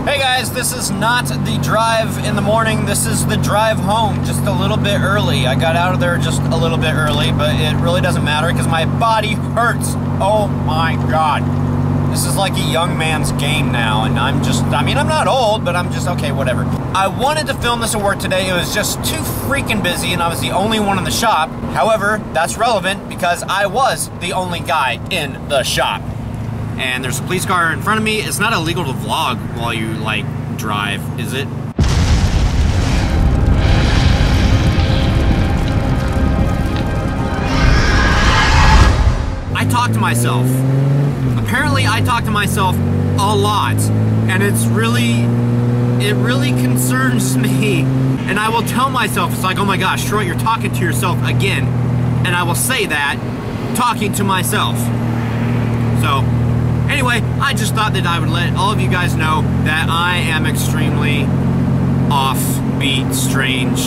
Hey guys, this is not the drive in the morning, this is the drive home, just a little bit early. I got out of there just a little bit early, but it really doesn't matter because my body hurts. Oh my god. This is like a young man's game now, and I'm not old, but I'm just, okay, whatever. I wanted to film this at work today, it was just too freaking busy, and I was the only one in the shop. However, that's relevant because I was the only guy in the shop. And there's a police car in front of me. It's not illegal to vlog while you, like, drive, is it? I talk to myself. Apparently, I talk to myself a lot. And it really concerns me. And I will tell myself, it's like, oh my gosh, Troy, you're talking to yourself again. And I will say that, talking to myself. So, anyway, I just thought that I would let all of you guys know that I am extremely offbeat, strange.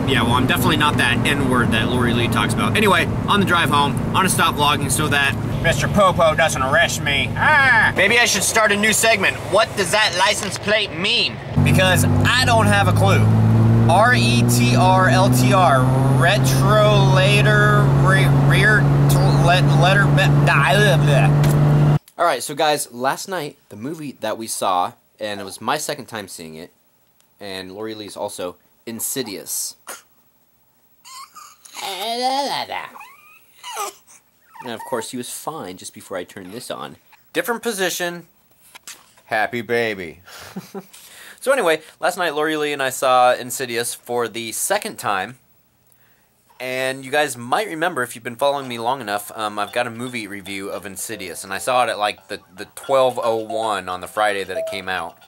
Yeah, well, I'm definitely not that N-word that Lori Lee talks about. Anyway, on the drive home, I'm gonna stop vlogging so that Mr. Popo doesn't arrest me. Maybe I should start a new segment. What does that license plate mean? Because I don't have a clue. R-E-T-R-L-T-R, retrolator, rear letter, Alright, so guys, last night, the movie that we saw, and it was my second time seeing it, and Lori Lee's also, Insidious. And of course, he was fine just before I turned this on. Different position, happy baby. So anyway, last night Lori Lee and I saw Insidious for the second time. And you guys might remember, if you've been following me long enough, I've got a movie review of Insidious. And I saw it at like the 12:01 on the Friday that it came out.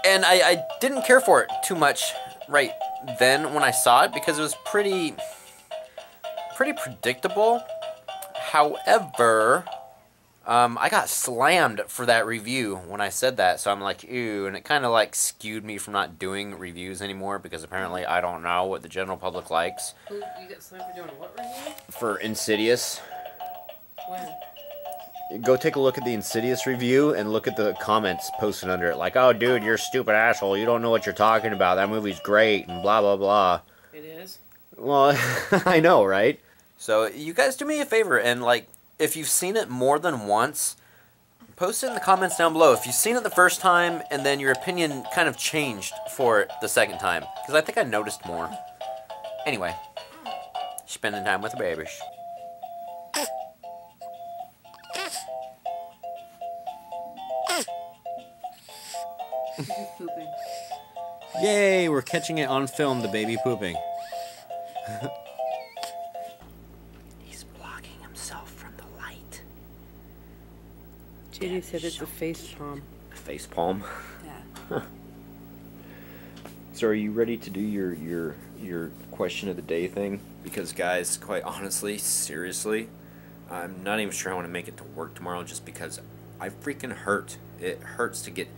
And I didn't care for it too much right then when I saw it because it was pretty predictable. However, I got slammed for that review when I said that, so I'm like, ew, and it kind of like skewed me from not doing reviews anymore because apparently I don't know what the general public likes. You got slammed for doing what review? For Insidious. When? Go take a look at the Insidious review and look at the comments posted under it. Like, oh, dude, you're a stupid asshole. You don't know what you're talking about. That movie's great, and blah, blah, blah. It is? Well, I know, right? So, you guys do me a favor, and, like, if you've seen it more than once, post it in the comments down below. If you've seen it the first time, and then your opinion kind of changed for it the second time. Because I think I noticed more. Anyway, spending time with the babies. Pooping. Yay, we're catching it on film, the baby pooping. He's blocking himself from the light. JD said it's a face palm. A face palm? Yeah. So are you ready to do your question of the day thing? Because guys, quite honestly, seriously, I'm not even sure I want to make it to work tomorrow just because I freaking hurt. It hurts to get,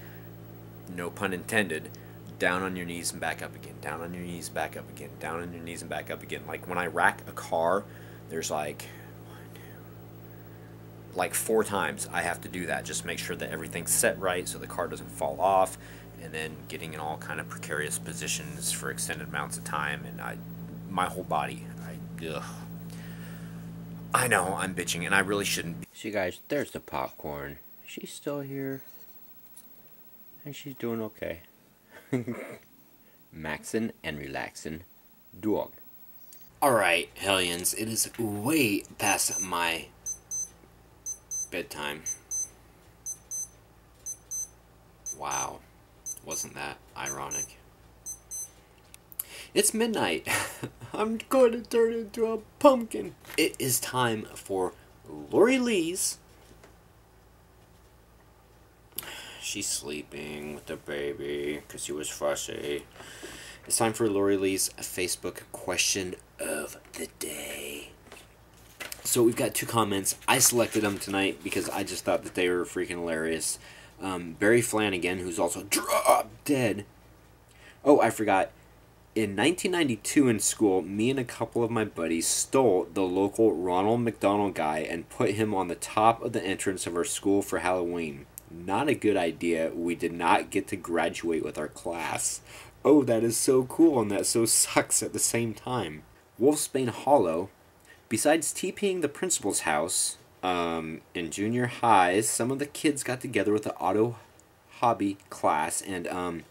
no pun intended, down on your knees and back up again, down on your knees, back up again, down on your knees and back up again. Like when I rack a car, there's like 4 times I have to do that. Just make sure that everything's set right so the car doesn't fall off, and then getting in all kind of precarious positions for extended amounts of time, and my whole body, ugh. I know, I'm bitching, and I really shouldn't be. See guys, there's the popcorn. She's still here. And she's doing okay. Maxin' and relaxin' dog. Alright, hellions, it is way past my bedtime. Wow, wasn't that ironic? It's midnight. I'm going to turn into a pumpkin. It is time for Lori Lee's. She's sleeping with the baby because she was fussy. It's time for Lori Lee's Facebook question of the day. So we've got 2 comments. I selected them tonight because I just thought that they were freaking hilarious. Barry Flanagan, who's also drop dead. Oh, I forgot. In 1992 in school, me and a couple of my buddies stole the local Ronald McDonald guy and put him on the top of the entrance of our school for Halloween. Not a good idea. We did not get to graduate with our class. Oh, that is so cool, and that so sucks at the same time. Wolfsbane Hollow. Besides TPing the principal's house, in junior highs, some of the kids got together with the auto hobby class and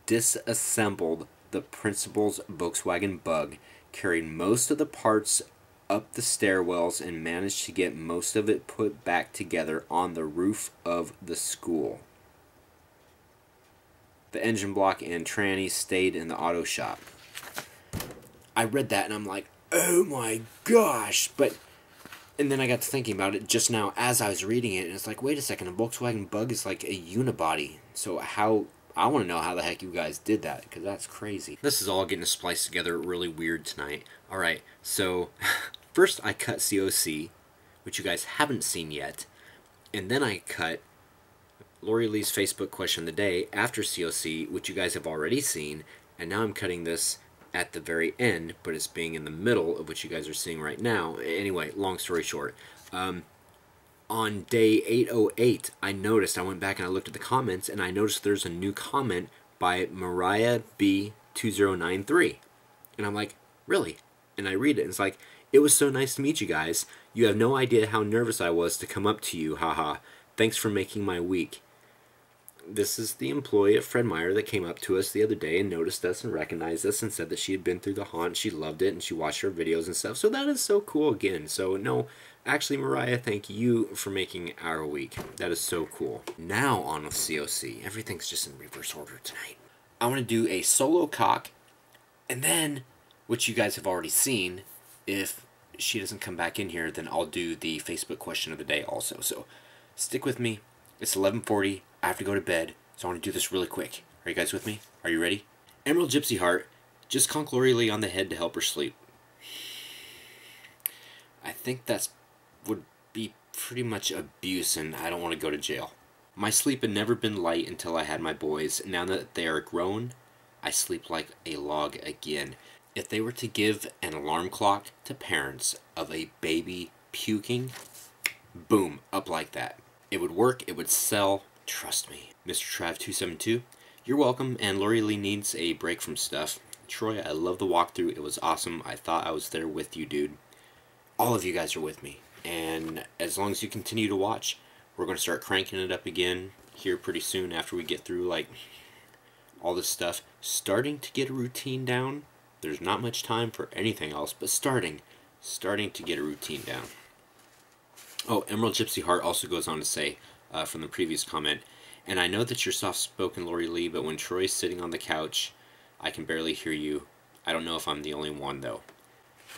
disassembled the principal's Volkswagen Bug, carried most of the parts up the stairwells, and managed to get most of it put back together on the roof of the school. The engine block and tranny stayed in the auto shop. I read that and I'm like, oh my gosh, and then I got to thinking about it just now as I was reading it, and it's like, wait a second, a Volkswagen Bug is like a unibody, so I want to know how the heck you guys did that, because that's crazy. This is all getting spliced together really weird tonight. Alright, so first I cut COC, which you guys haven't seen yet, and then I cut Lori Lee's Facebook question of the day after COC, which you guys have already seen, and now I'm cutting this at the very end, but it's being in the middle of what you guys are seeing right now. Anyway, long story short, on day 808, I went back and I looked at the comments, and I noticed there's a new comment by Mariah B2093. And I'm like, really? And I read it, and it's like, it was so nice to meet you guys. You have no idea how nervous I was to come up to you, haha. Thanks for making my week. This is the employee at Fred Meyer that came up to us the other day and noticed us and recognized us and said that she had been through the haunt, she loved it, and she watched our videos and stuff. So that is so cool again. So no, actually, Mariah, thank you for making our week. That is so cool. Now on with COC. Everything's just in reverse order tonight. I want to do a solo cock, and then, which you guys have already seen, if she doesn't come back in here, then I'll do the Facebook question of the day also. So stick with me. It's 11:40. I have to go to bed, so I want to do this really quick. Are you guys with me? Are you ready? Emerald Gypsy Heart, just conk Lori Lee on the head to help her sleep. I think that would be pretty much abuse, and I don't want to go to jail. My sleep had never been light until I had my boys. Now that they are grown, I sleep like a log again. If they were to give an alarm clock to parents of a baby puking, boom, up like that. It would work, it would sell. Trust me. Mr. Trav272, you're welcome, and Lori Lee needs a break from stuff. Troy, I love the walkthrough. It was awesome. I thought I was there with you, dude. All of you guys are with me. And as long as you continue to watch, we're going to start cranking it up again here pretty soon after we get through, like, all this stuff. Starting to get a routine down. There's not much time for anything else, but starting to get a routine down. Oh, Emerald Gypsy Heart also goes on to say, from the previous comment, and I know that you're soft-spoken, Lori Lee, but when Troy's sitting on the couch, I can barely hear you. I don't know if I'm the only one, though.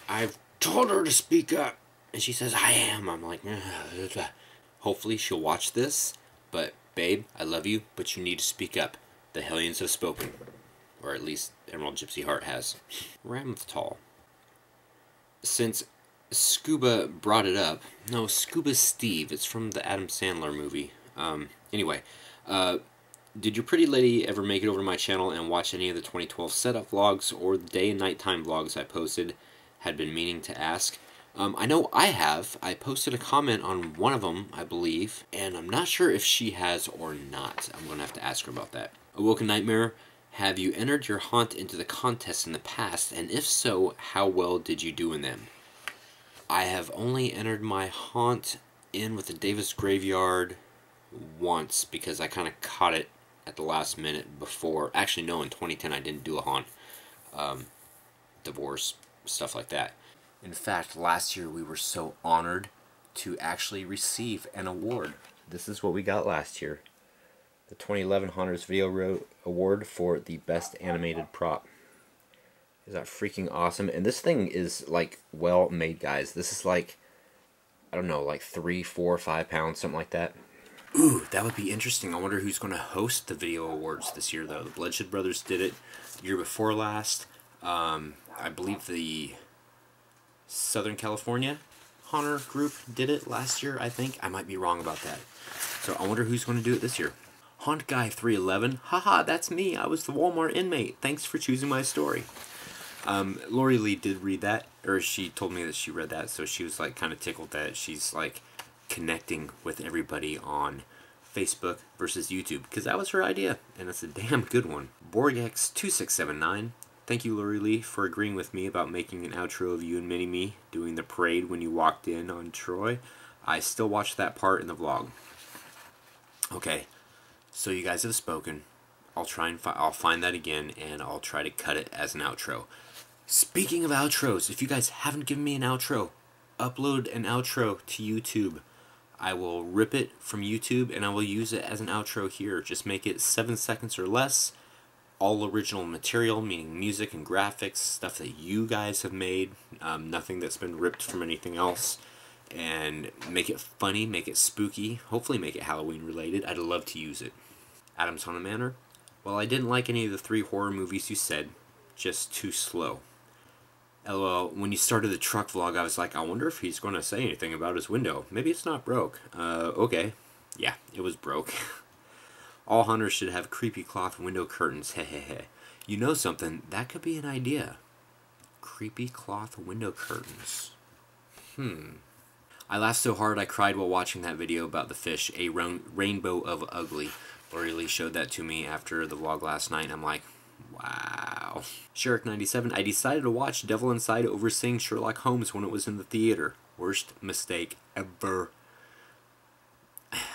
I've told her to speak up, and she says, I am. I'm like, hopefully she'll watch this, but babe, I love you, but you need to speak up. The Hellions have spoken, or at least Emerald Gypsy Heart has. Ramthal. Since Scuba brought it up. No, Scuba Steve. It's from the Adam Sandler movie. Anyway, did your pretty lady ever make it over to my channel and watch any of the 2012 setup vlogs or the day and nighttime vlogs I posted? Had been meaning to ask. I know I have. I posted a comment on one of them, I believe, and I'm not sure if she has or not. I'm going to have to ask her about that. Awoken Nightmare, have you entered your haunt into the contest in the past, and if so, how well did you do in them? I have only entered my haunt in with the Davis Graveyard once because I kind of caught it at the last minute before. Actually, no, in 2010 I didn't do a haunt. Divorce, stuff like that. In fact, last year we were so honored to actually receive an award. This is what we got last year. The 2011 Haunters Video Award for the Best Animated Prop. Is that freaking awesome? And this thing is, like, well made, guys. This is like, I don't know, like 3, 4, 5 pounds, something like that. Ooh, that would be interesting. I wonder who's going to host the video awards this year, though. The Bloodshed Brothers did it year before last. I believe the Southern California Haunter group did it last year, I think. I might be wrong about that. So I wonder who's going to do it this year. Haunt Guy 311. Haha, that's me. I was the Walmart inmate. Thanks for choosing my story. Lori Lee did read that, or she told me that she read that, so she was like kind of tickled that she's like connecting with everybody on Facebook versus YouTube, because that was her idea, and it's a damn good one. Borgex2679, thank you, Lori Lee, for agreeing with me about making an outro of you and Mini-Me doing the parade when you walked in on Troy. I still watched that part in the vlog. Okay, so you guys have spoken. I'll try and I'll find that again, and I'll try to cut it as an outro. Speaking of outros, if you guys haven't given me an outro, upload an outro to YouTube. I will rip it from YouTube and I will use it as an outro here. Just make it 7 seconds or less. All original material, meaning music and graphics, stuff that you guys have made. Nothing that's been ripped from anything else. And make it funny, make it spooky. Hopefully make it Halloween related. I'd love to use it. Adam's Haunted Manor. Well, I didn't like any of the 3 horror movies you said. Just too slow. LOL, when you started the truck vlog, I was like, I wonder if he's going to say anything about his window. Maybe it's not broke. Okay. Yeah, it was broke. All hunters should have creepy cloth window curtains. Hehehe. You know something? That could be an idea. Creepy cloth window curtains. I laughed so hard I cried while watching that video about the fish, a rainbow of ugly. Lori Lee showed that to me after the vlog last night, and I'm like, wow. Sherrick97, I decided to watch Devil Inside over seeing Sherlock Holmes when it was in the theater. Worst mistake ever.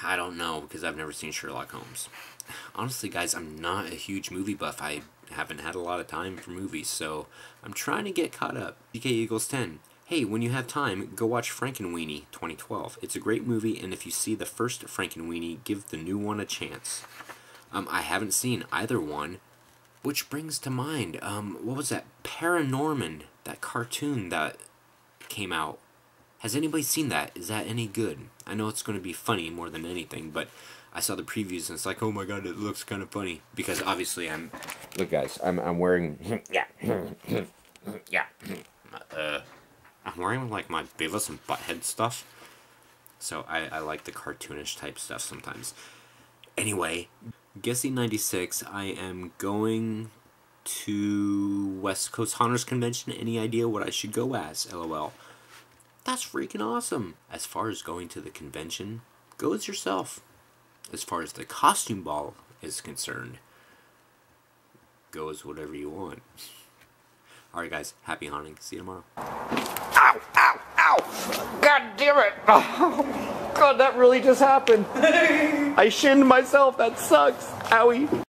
I don't know, because I've never seen Sherlock Holmes. Honestly, guys, I'm not a huge movie buff. I haven't had a lot of time for movies, so I'm trying to get caught up. DK-Eagles10, hey, when you have time, go watch Frankenweenie 2012. It's a great movie, and if you see the first Frankenweenie, give the new one a chance. I haven't seen either one. Which brings to mind, what was that? Paranorman, that cartoon that came out. Has anybody seen that? Is that any good? I know it's going to be funny more than anything, but I saw the previews and it's like, oh my god, it looks kind of funny. Because obviously look guys, I'm wearing, I'm wearing like my Beavis and Butthead stuff. So I like the cartoonish type stuff sometimes. Anyway, Guessing96, I am going to West Coast Hunters Convention. Any idea what I should go as? LOL. That's freaking awesome. As far as going to the convention, go as yourself. As far as the costume ball is concerned, go as whatever you want. Alright guys, happy hunting. See you tomorrow. Ow! Ow! Ow! God damn it! Oh, God, that really just happened. I shinned myself. That sucks. Owie.